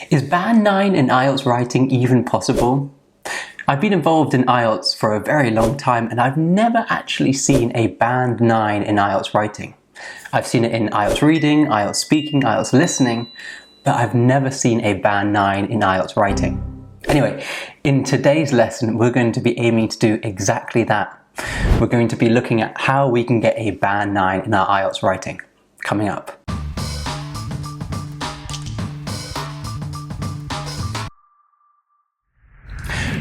Is Band 9 in IELTS writing even possible? I've been involved in IELTS for a very long time and I've never actually seen a Band 9 in IELTS writing. I've seen it in IELTS reading, IELTS speaking, IELTS listening, but I've never seen a Band 9 in IELTS writing. Anyway, in today's lesson we're going to be aiming to do exactly that. We're going to be looking at how we can get a Band 9 in our IELTS writing. Coming up.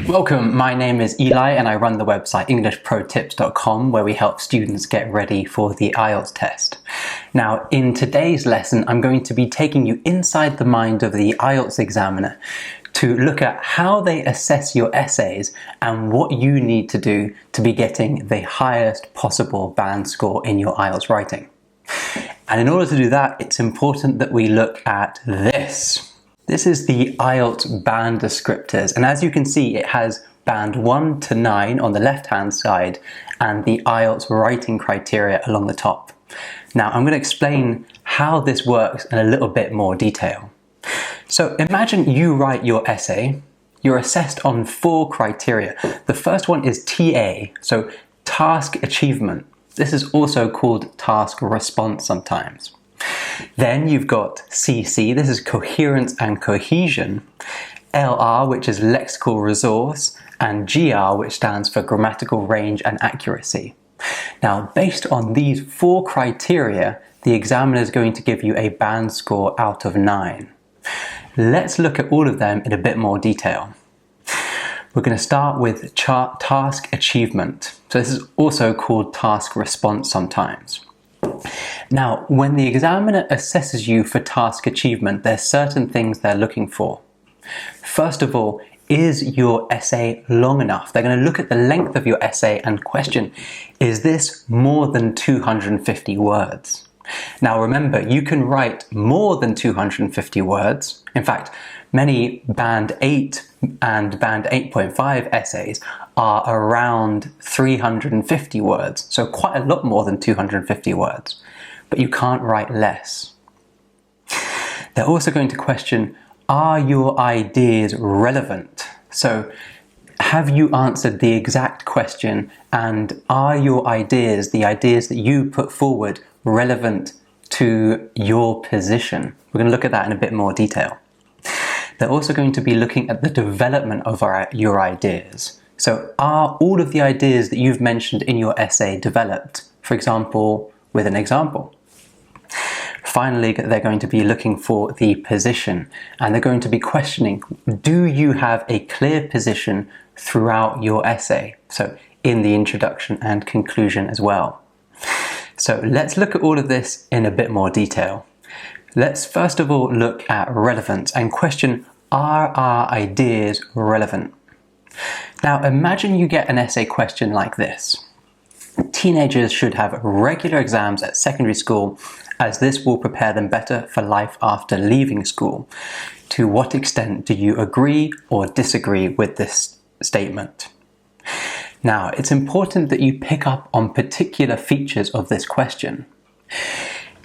Welcome, my name is Eli and I run the website EnglishProTips.com where we help students get ready for the IELTS test. Now, in today's lesson, I'm going to be taking you inside the mind of the IELTS examiner to look at how they assess your essays and what you need to do to be getting the highest possible band score in your IELTS writing. And in order to do that, it's important that we look at this. This is the IELTS band descriptors, and as you can see, it has band 1 to 9 on the left-hand side and the IELTS writing criteria along the top. Now, I'm going to explain how this works in a little bit more detail. So imagine you write your essay. You're assessed on 4 criteria. The first one is TA, so task achievement. This is also called task response sometimes. Then you've got CC, this is Coherence and Cohesion, LR, which is Lexical Resource, and GR, which stands for Grammatical Range and Accuracy. Now, based on these 4 criteria, the examiner is going to give you a band score out of 9. Let's look at all of them in a bit more detail. We're going to start with task achievement. So this is also called task response sometimes. Now, when the examiner assesses you for task achievement, there's certain things they're looking for. First of all, is your essay long enough? They're going to look at the length of your essay and question, is this more than 250 words? Now remember, you can write more than 250 words. In fact, many Band 8 and Band 8.5 essays are around 350 words, so quite a lot more than 250 words. But you can't write less. They're also going to question, are your ideas relevant? So, have you answered the exact question, and are your ideas, the ideas that you put forward, relevant to your position? We're going to look at that in a bit more detail. They're also going to be looking at the development of your ideas. So are all of the ideas that you've mentioned in your essay developed? For example, with an example. Finally, they're going to be looking for the position, and they're going to be questioning, do you have a clear position throughout your essay? So in the introduction and conclusion as well. So let's look at all of this in a bit more detail. Let's first of all look at relevance and question, are our ideas relevant? Now imagine you get an essay question like this. Teenagers should have regular exams at secondary school as this will prepare them better for life after leaving school. To what extent do you agree or disagree with this statement? Now, it's important that you pick up on particular features of this question.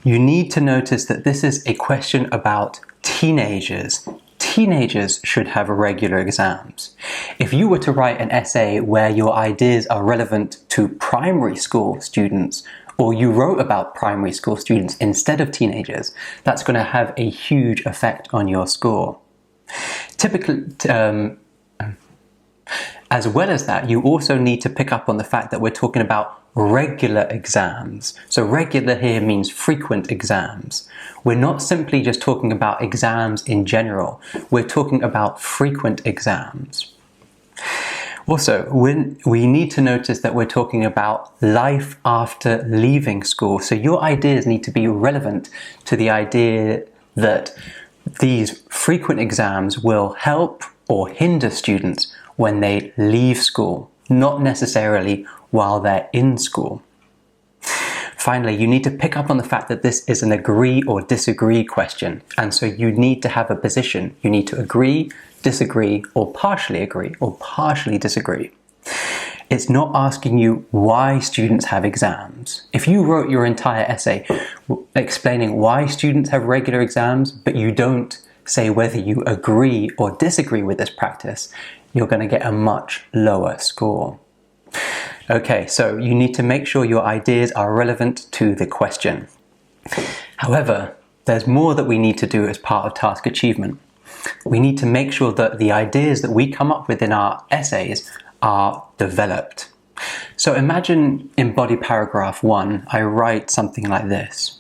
You need to notice that this is a question about teenagers. Teenagers should have regular exams. If you were to write an essay where your ideas are relevant to primary school students, or you wrote about primary school students instead of teenagers, that's going to have a huge effect on your score. Typically, as well as that, you also need to pick up on the fact that we're talking about regular exams. So regular here means frequent exams. We're not simply just talking about exams in general. We're talking about frequent exams. Also, we need to notice that we're talking about life after leaving school. So your ideas need to be relevant to the idea that these frequent exams will help or hinder students when they leave school, not necessarily while they're in school. Finally, you need to pick up on the fact that this is an agree or disagree question, and so you need to have a position. You need to agree, disagree, or partially disagree. It's not asking you why students have exams. If you wrote your entire essay explaining why students have regular exams, but you don't say whether you agree or disagree with this practice, you're going to get a much lower score. Okay, so you need to make sure your ideas are relevant to the question. However, there's more that we need to do as part of task achievement. We need to make sure that the ideas that we come up with in our essays are developed. So imagine in body paragraph 1, I write something like this.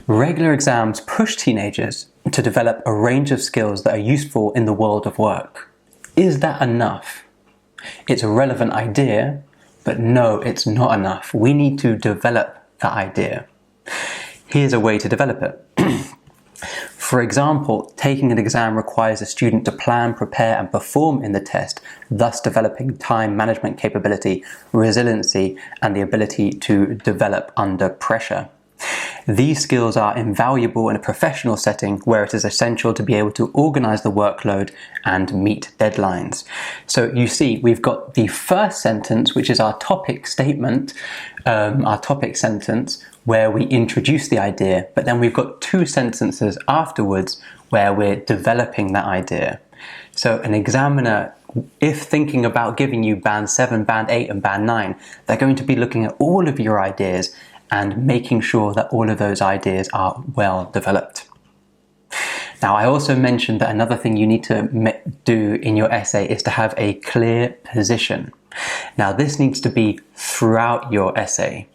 Regular exams push teenagers to develop a range of skills that are useful in the world of work. Is that enough? It's a relevant idea, but no, it's not enough. We need to develop that idea. Here's a way to develop it. For example, taking an exam requires a student to plan, prepare, and perform in the test, thus developing time management capability, resiliency, and the ability to develop under pressure. These skills are invaluable in a professional setting where it is essential to be able to organize the workload and meet deadlines. So you see, we've got the first sentence, which is our topic statement, our topic sentence, where we introduce the idea, but then we've got 2 sentences afterwards where we're developing that idea. So an examiner, if thinking about giving you band 7, band 8, and band 9, they're going to be looking at all of your ideas and making sure that all of those ideas are well developed. Now, I also mentioned that another thing you need to do in your essay is to have a clear position. Now, this needs to be throughout your essay.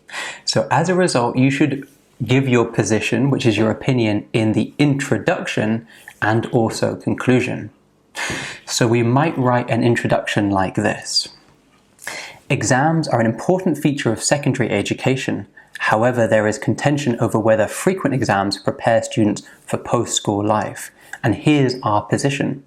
So as a result, you should give your position, which is your opinion, in the introduction and also conclusion. So we might write an introduction like this. Exams are an important feature of secondary education. However, there is contention over whether frequent exams prepare students for post-school life. And here's our position.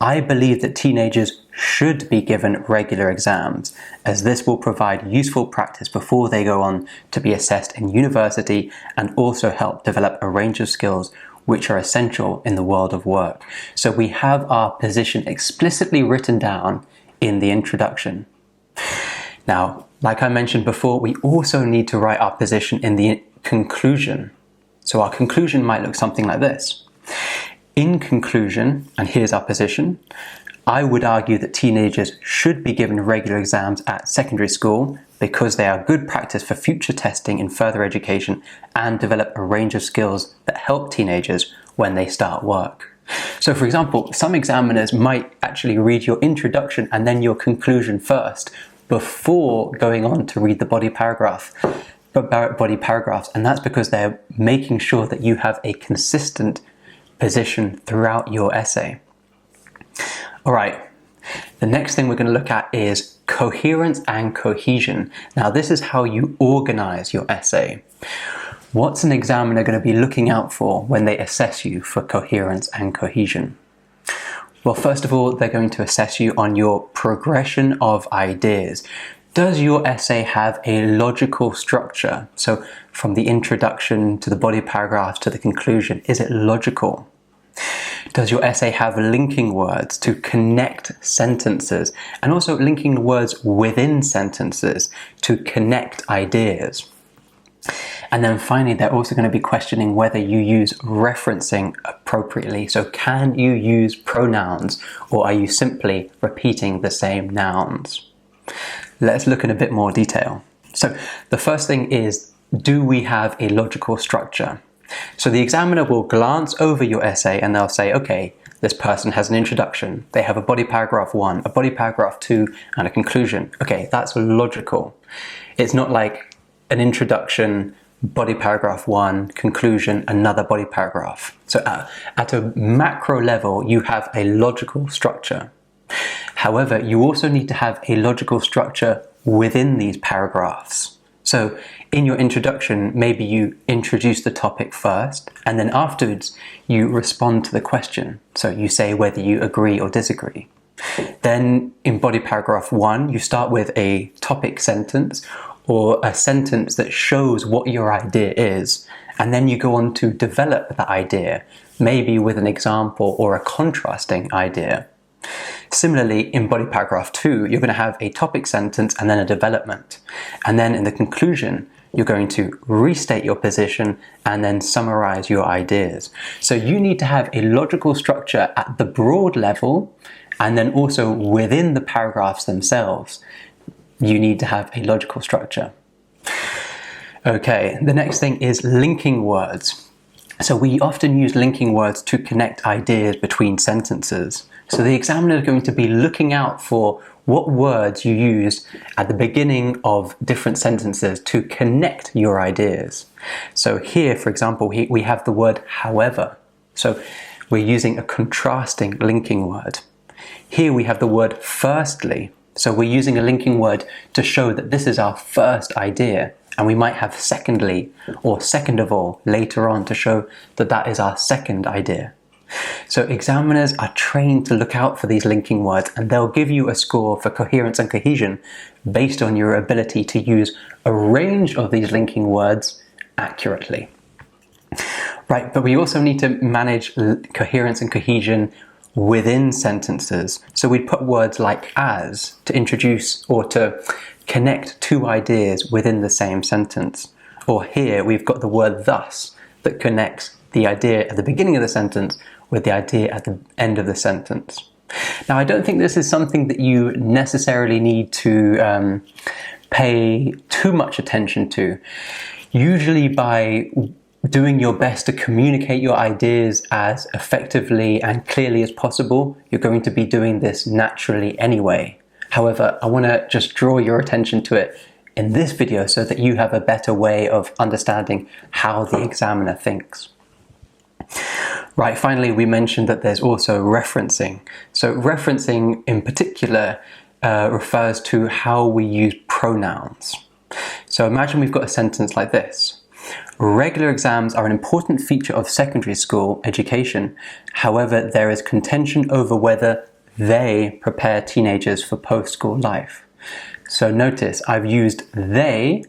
I believe that teenagers should be given regular exams, as this will provide useful practice before they go on to be assessed in university and also help develop a range of skills which are essential in the world of work. So we have our position explicitly written down in the introduction. Now, like I mentioned before, we also need to write our position in the conclusion. So our conclusion might look something like this. In conclusion, and here's our position, I would argue that teenagers should be given regular exams at secondary school because they are good practice for future testing in further education and develop a range of skills that help teenagers when they start work. So for example, some examiners might actually read your introduction and then your conclusion first before going on to read the body paragraphs, and that's because they're making sure that you have a consistent position throughout your essay. All right, the next thing we're going to look at is coherence and cohesion. Now, this is how you organize your essay. What's an examiner going to be looking out for when they assess you for coherence and cohesion? Well, first of all, they're going to assess you on your progression of ideas. Does your essay have a logical structure? So from the introduction to the body paragraphs to the conclusion, is it logical? Does your essay have linking words to connect sentences, and also linking words within sentences to connect ideas? And then finally, they're also going to be questioning whether you use referencing appropriately. So can you use pronouns, or are you simply repeating the same nouns? Let's look in a bit more detail. So the first thing is, do we have a logical structure? So the examiner will glance over your essay and they'll say, okay, this person has an introduction. They have a body paragraph 1, a body paragraph 2, and a conclusion. Okay, that's logical. It's not like an introduction, body paragraph 1, conclusion, another body paragraph. So at a macro level, you have a logical structure. However, you also need to have a logical structure within these paragraphs. So in your introduction, maybe you introduce the topic first, and then afterwards you respond to the question. So you say whether you agree or disagree. Then in body paragraph 1, you start with a topic sentence or a sentence that shows what your idea is, and then you go on to develop that idea, maybe with an example or a contrasting idea. Similarly, in body paragraph 2, you're going to have a topic sentence and then a development. And then in the conclusion, you're going to restate your position and then summarize your ideas. So you need to have a logical structure at the broad level, and then also within the paragraphs themselves, you need to have a logical structure. Okay, the next thing is linking words. So we often use linking words to connect ideas between sentences. So the examiner is going to be looking out for what words you use at the beginning of different sentences to connect your ideas. So here, for example, we have the word however. So we're using a contrasting linking word. Here we have the word firstly. So we're using a linking word to show that this is our first idea. And we might have secondly or second of all later on to show that that is our second idea. So examiners are trained to look out for these linking words, and they'll give you a score for coherence and cohesion based on your ability to use a range of these linking words accurately. Right, but we also need to manage coherence and cohesion within sentences. So we'd put words like as to introduce or to connect two ideas within the same sentence. Or here we've got the word thus that connects the idea at the beginning of the sentence with the idea at the end of the sentence. Now, I don't think this is something that you necessarily need to pay too much attention to. Usually by doing your best to communicate your ideas as effectively and clearly as possible, you're going to be doing this naturally anyway. However, I want to just draw your attention to it in this video so that you have a better way of understanding how the examiner thinks. Right, finally, we mentioned that there's also referencing. So referencing in particular refers to how we use pronouns. So imagine we've got a sentence like this. Regular exams are an important feature of secondary school education. However, there is contention over whether they prepare teenagers for post-school life. So notice I've used they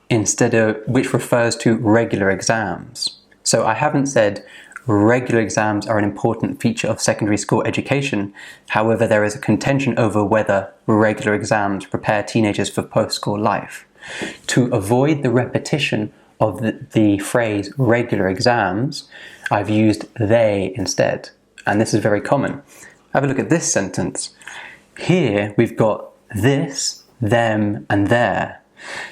instead of, which refers to regular exams. So I haven't said regular exams are an important feature of secondary school education. However, there is a contention over whether regular exams prepare teenagers for post-school life. To avoid the repetition of the phrase regular exams, I've used they instead. And this is very common. Have a look at this sentence. Here we've got this, them, and their.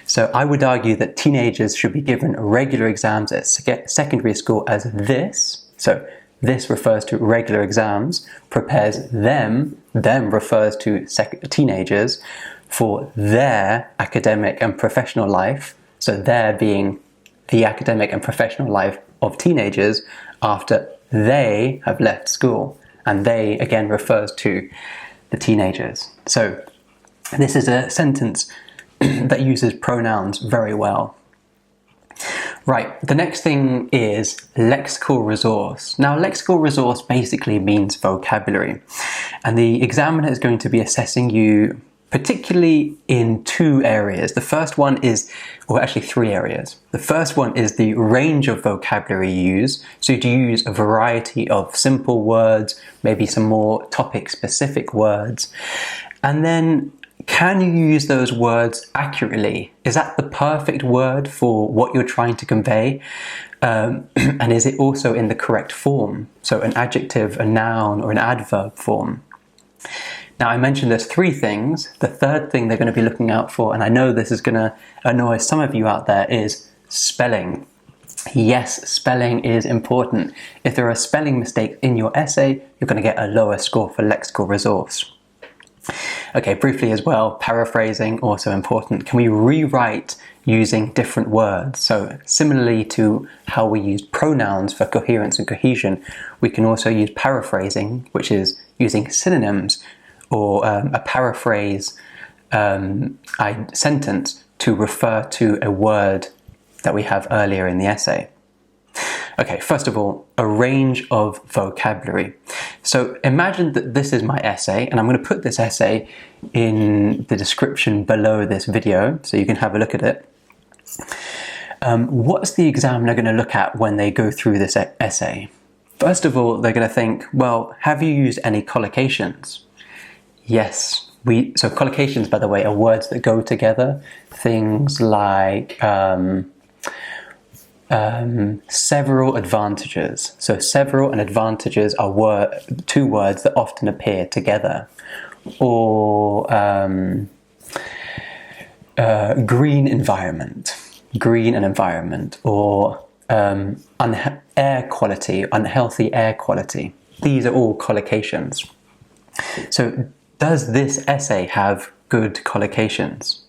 So I would argue that teenagers should be given regular exams at secondary school as this. So this refers to regular exams, prepares them refers to teenagers for their academic and professional life. So their being the academic and professional life of teenagers after they have left school. And they again refers to the teenagers. So this is a sentence that uses pronouns very well. Right, the next thing is lexical resource. Now, lexical resource basically means vocabulary, and the examiner is going to be assessing you particularly in two areas. The first one is, or actually three areas. The first one is the range of vocabulary you use. So do you use a variety of simple words, maybe some more topic-specific words? And then, can you use those words accurately? Is that the perfect word for what you're trying to convey? And is it also in the correct form? So an adjective, a noun, or an adverb form. Now, I mentioned there's three things. The third thing they're going to be looking out for, and I know this is going to annoy some of you out there, is spelling. Yes, spelling is important. If there are spelling mistakes in your essay, you're going to get a lower score for lexical resource. Okay, briefly as well, paraphrasing, also important. Can we rewrite using different words? So similarly to how we use pronouns for coherence and cohesion, we can also use paraphrasing, which is using synonyms or a paraphrase sentence to refer to a word that we have earlier in the essay. Okay, first of all, a range of vocabulary. So imagine that this is my essay, and I'm going to put this essay in the description below this video so you can have a look at it. What's the examiner going to look at when they go through this essay? First of all, they're going to think, well, have you used any collocations? Yes, So collocations, by the way, are words that go together. Things like several advantages. So several and advantages are two words that often appear together. Or green environment, green and environment, or air quality, unhealthy air quality. These are all collocations. So does this essay have good collocations?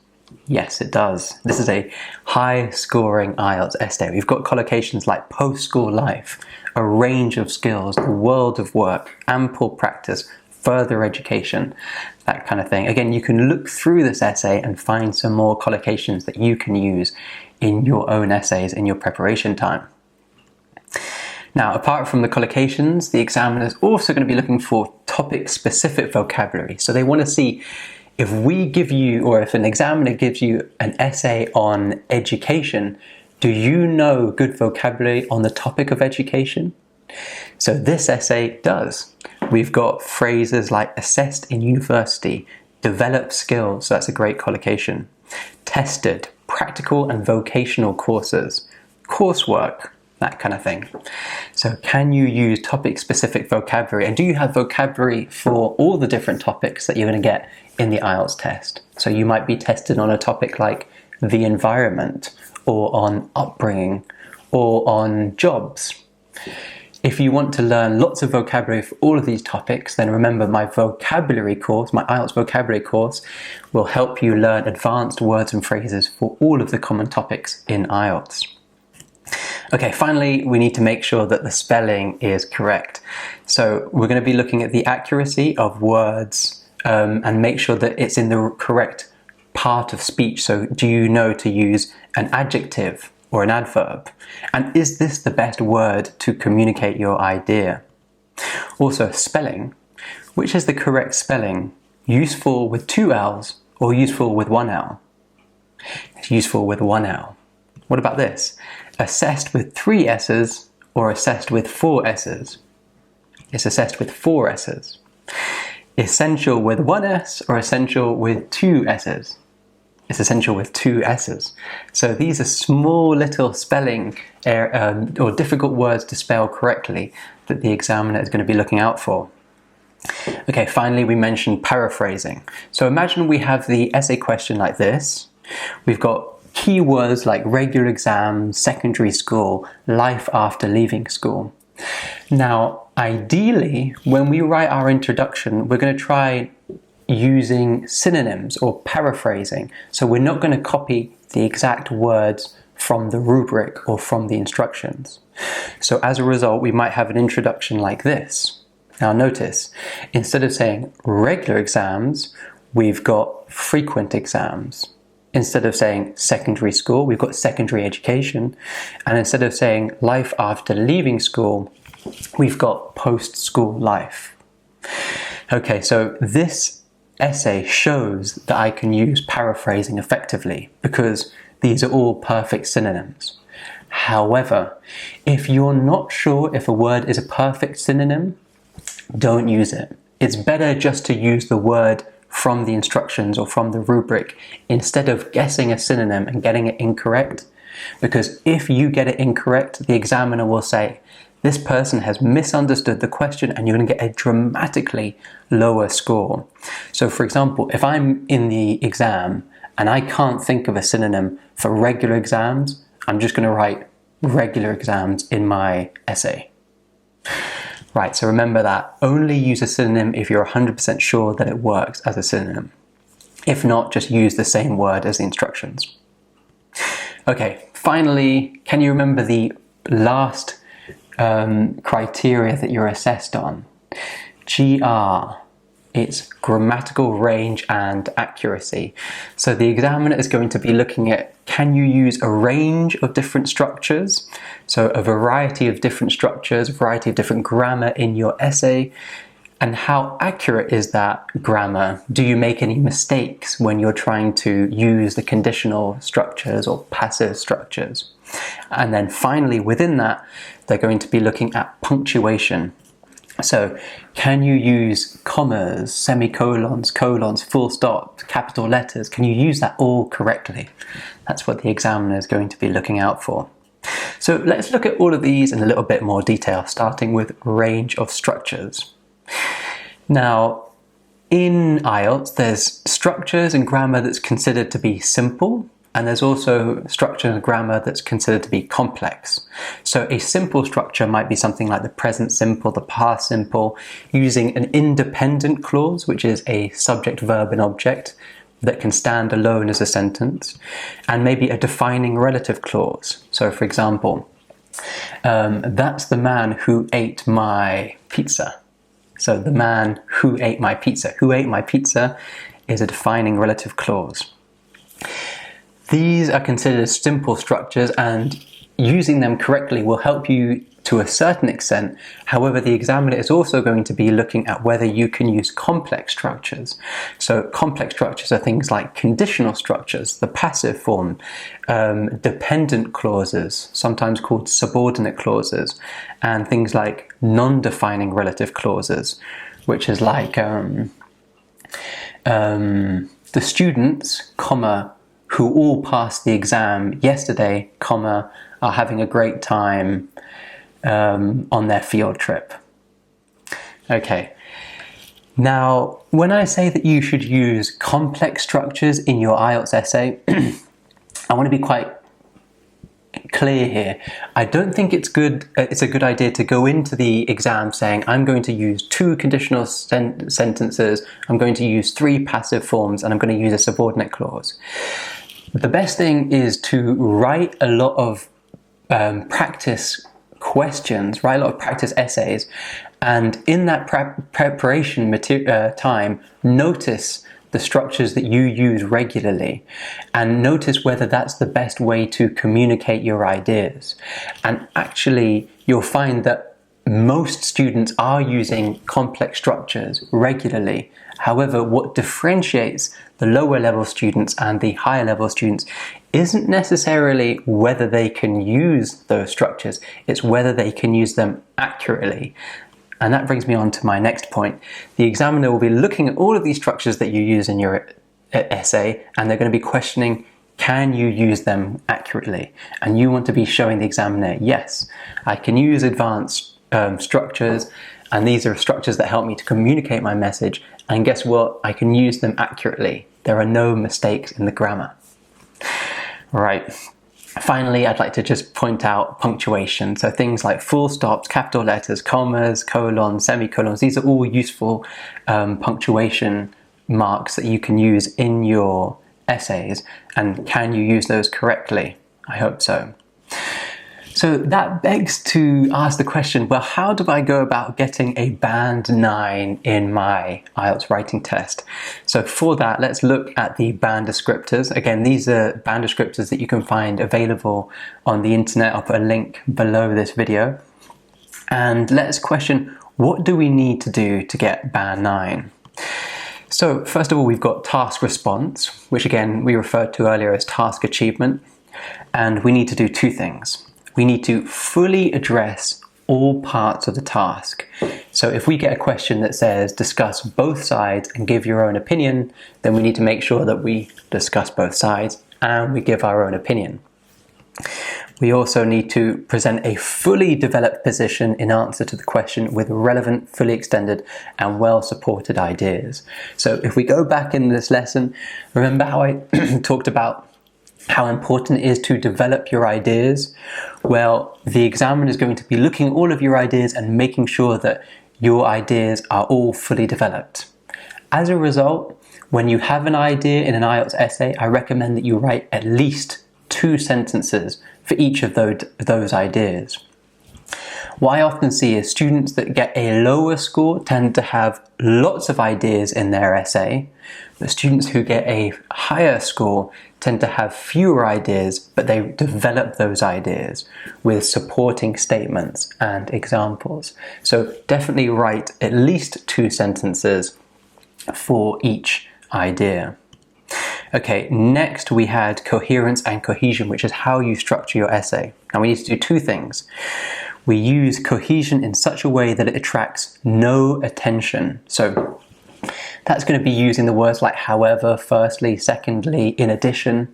Yes, it does. This is a high-scoring IELTS essay. We've got collocations like post-school life, a range of skills, the world of work, ample practice, further education, that kind of thing. Again, you can look through this essay and find some more collocations that you can use in your own essays in your preparation time. Now, apart from the collocations, the examiner is also going to be looking for topic-specific vocabulary. So they want to see if we give you, or if an examiner gives you an essay on education, do you know good vocabulary on the topic of education? So this essay does. We've got phrases like assessed in university, develop skills, so that's a great collocation. Tested, practical and vocational courses, coursework, that kind of thing. So can you use topic-specific vocabulary? And do you have vocabulary for all the different topics that you're going to get in the IELTS test? So you might be tested on a topic like the environment, or on upbringing, or on jobs. If you want to learn lots of vocabulary for all of these topics, then remember my vocabulary course, my IELTS vocabulary course, will help you learn advanced words and phrases for all of the common topics in IELTS. Okay, finally, we need to make sure that the spelling is correct. So we're going to be looking at the accuracy of words and make sure that it's in the correct part of speech. So do you know to use an adjective or an adverb? And is this the best word to communicate your idea? Also, spelling. Which is the correct spelling? Useful with 2 L's or useful with 1 L? It's useful with 1 L. What about this? Assessed with 3 S's or assessed with 4 S's? It's assessed with 4 S's. Essential with 1 S or essential with 2 S's? It's essential with 2 S's. So these are small little spelling or difficult words to spell correctly that the examiner is going to be looking out for. Okay, finally we mentioned paraphrasing. So imagine we have the essay question like this. We've got keywords like regular exams, secondary school, life after leaving school. Now, ideally, when we write our introduction, we're going to try using synonyms or paraphrasing. So we're not going to copy the exact words from the rubric or from the instructions. So as a result, we might have an introduction like this. Now notice, instead of saying regular exams, we've got frequent exams. Instead of saying secondary school, we've got secondary education. And instead of saying life after leaving school, we've got post-school life. Okay, so this essay shows that I can use paraphrasing effectively because these are all perfect synonyms. However, if you're not sure if a word is a perfect synonym, don't use it. It's better just to use the word from the instructions or from the rubric instead of guessing a synonym and getting it incorrect. Because if you get it incorrect, the examiner will say, this person has misunderstood the question and you're going to get a dramatically lower score. So for example, if I'm in the exam and I can't think of a synonym for regular exams, I'm just going to write regular exams in my essay. Right, so remember that. Only use a synonym if you're 100% sure that it works as a synonym. If not, just use the same word as the instructions. Okay, finally, can you remember the last criteria that you're assessed on? GR. It's grammatical range and accuracy. So the examiner is going to be looking at, can you use a range of different structures? So a variety of different structures, a variety of different grammar in your essay. And how accurate is that grammar? Do you make any mistakes when you're trying to use the conditional structures or passive structures? And then finally, within that, they're going to be looking at punctuation. So, can you use commas, semicolons, colons, full stops, capital letters? Can you use that all correctly? That's what the examiner is going to be looking out for. So let's look at all of these in a little bit more detail, starting with range of structures. Now, in IELTS, there's structures and grammar that's considered to be simple, and there's also structure and grammar that's considered to be complex. So a simple structure might be something like the present simple, the past simple, using an independent clause, which is a subject, verb, and object that can stand alone as a sentence, and maybe a defining relative clause. So for example, that's the man who ate my pizza. So the man who ate my pizza. Who ate my pizza is a defining relative clause. These are considered simple structures, and using them correctly will help you to a certain extent. However, the examiner is also going to be looking at whether you can use complex structures. So complex structures are things like conditional structures, the passive form, dependent clauses, sometimes called subordinate clauses, and things like non-defining relative clauses, which is like the students, comma, who all passed the exam yesterday, comma, are having a great time on their field trip. Okay, now when I say that you should use complex structures in your IELTS essay, I want to be quite clear here. I don't think it's a good idea to go into the exam saying, I'm going to use 2 conditional sentences, I'm going to use 3 passive forms, and I'm going to use a subordinate clause. The best thing is to write a lot of practice questions, write a lot of practice essays, and in that preparation time, notice the structures that you use regularly, and notice whether that's the best way to communicate your ideas. And actually, you'll find that most students are using complex structures regularly. However, what differentiates the lower level students and the higher level students isn't necessarily whether they can use those structures, it's whether they can use them accurately. And that brings me on to my next point. The examiner will be looking at all of these structures that you use in your essay, and they're going to be questioning, can you use them accurately? And you want to be showing the examiner, yes, I can use advanced structures, and these are structures that help me to communicate my message, and guess what? I can use them accurately. There are no mistakes in the grammar. Right. Finally, I'd like to just point out punctuation. So things like full stops, capital letters, commas, colons, semicolons, these are all useful punctuation marks that you can use in your essays. And can you use those correctly? I hope so. So that begs to ask the question, well, how do I go about getting a band 9 in my IELTS writing test? So for that, let's look at the band descriptors. Again, these are band descriptors that you can find available on the internet. I'll put a link below this video. And let's question, what do we need to do to get band 9? So first of all, we've got task response, which again, we referred to earlier as task achievement. And we need to do 2 things. We need to fully address all parts of the task. So if we get a question that says discuss both sides and give your own opinion, then we need to make sure that we discuss both sides and we give our own opinion. We also need to present a fully developed position in answer to the question with relevant, fully extended and well-supported ideas. So if we go back in this lesson, remember how I talked about how important it is to develop your ideas? Well, the examiner is going to be looking at all of your ideas and making sure that your ideas are all fully developed. As a result, when you have an idea in an IELTS essay, I recommend that you write at least 2 sentences for each of those ideas. What I often see is students that get a lower score tend to have lots of ideas in their essay, but students who get a higher score tend to have fewer ideas, but they develop those ideas with supporting statements and examples. So definitely write at least 2 sentences for each idea. Okay, next we had coherence and cohesion, which is how you structure your essay. Now we need to do 2 things. we use cohesion in such a way that it attracts no attention. So that's going to be using the words like however, firstly, secondly, in addition,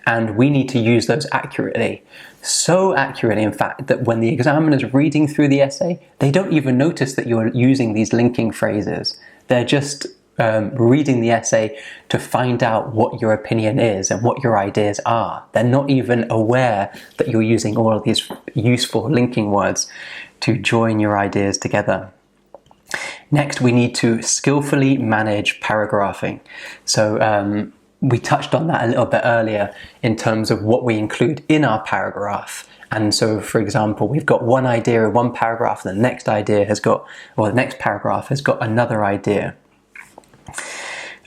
and we need to use those accurately. So accurately, in fact, that when the examiner's reading through the essay, they don't even notice that you're using these linking phrases. They're just reading the essay to find out what your opinion is and what your ideas are. They're not even aware that you're using all of these useful linking words to join your ideas together. Next, we need to skillfully manage paragraphing. So we touched on that a little bit earlier in terms of what we include in our paragraph. And so, for example, we've got one idea in one paragraph, and the next paragraph has got another idea.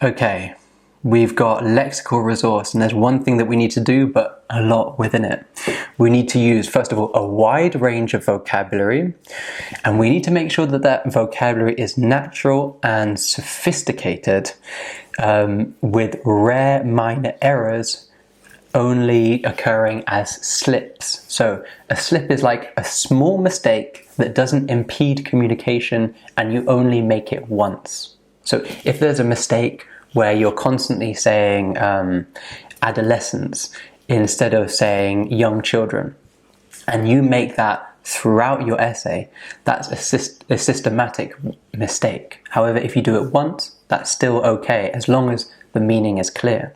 Okay, we've got lexical resource, and there's one thing that we need to do, but a lot within it. We need to use, first of all, a wide range of vocabulary, and we need to make sure that that vocabulary is natural and sophisticated, with rare minor errors only occurring as slips. So a slip is like a small mistake that doesn't impede communication, and you only make it once. So if there's a mistake where you're constantly saying adolescents instead of saying young children, and you make that throughout your essay, that's a systematic mistake. However, if you do it once, that's still okay, as long as the meaning is clear.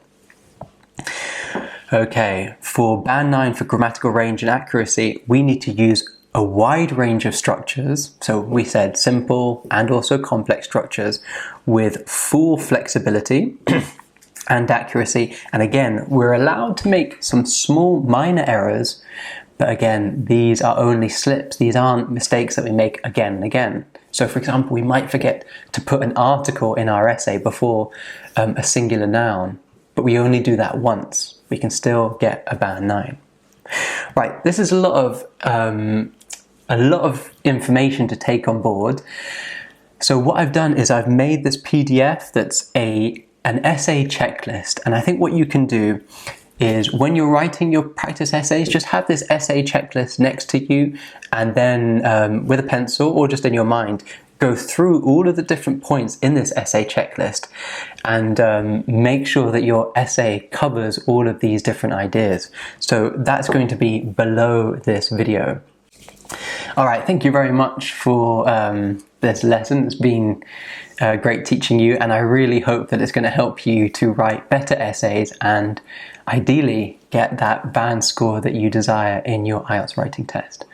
Okay, for Band 9 for grammatical range and accuracy, we need to use a wide range of structures. So we said simple and also complex structures with full flexibility and accuracy. And again, we're allowed to make some small minor errors, but again, these are only slips. These aren't mistakes that we make again and again. So for example, we might forget to put an article in our essay before a singular noun, but we only do that once. We can still get a Band 9. Right, this is a lot of information to take on board. So what I've done is I've made this PDF that's an essay checklist, and I think what you can do is when you're writing your practice essays, just have this essay checklist next to you, and then with a pencil or just in your mind, go through all of the different points in this essay checklist and make sure that your essay covers all of these different ideas. So that's going to be below this video. All right, thank you very much for this lesson. It's been great teaching you, and I really hope that it's going to help you to write better essays and ideally get that band score that you desire in your IELTS writing test.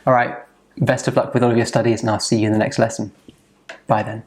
All right, best of luck with all of your studies, and I'll see you in the next lesson. Bye then.